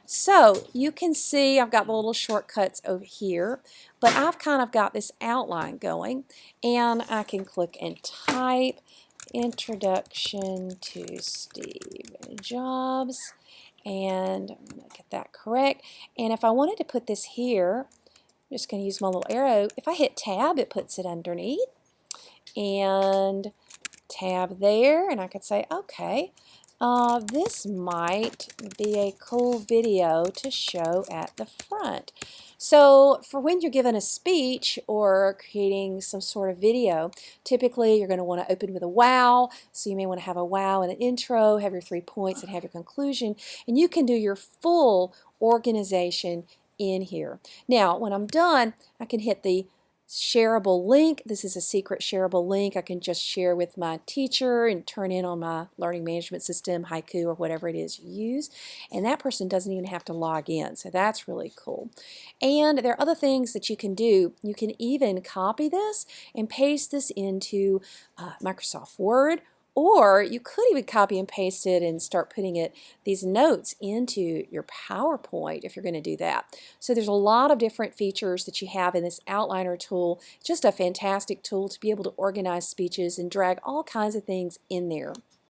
So you can see I've got the little shortcuts over here, but I've kind of got this outline going, and I can click and type Introduction to Steve Jobs, and I'm going to get that correct. And if I wanted to put this here, I'm just going to use my little arrow. If I hit tab, it puts it underneath, and tab there, and I could say, okay, this might be a cool video to show at the front. So for when you're giving a speech or creating some sort of video, typically you're going to want to open with a wow. So you may want to have a wow and an intro, have your 3 points, and have your conclusion. And you can do your full organization in here. Now, when I'm done, I can hit the shareable link. This is a secret shareable link I can just share with my teacher and turn in on my learning management system, Haiku, or whatever it is you use. And that person doesn't even have to log in. So that's really cool. And there are other things that you can do. You can even copy this and paste this into Microsoft Word, or you could even copy and paste it and start putting these notes into your PowerPoint if you're going to do that. So there's a lot of different features that you have in this outliner tool. Just a fantastic tool to be able to organize speeches and drag all kinds of things in there.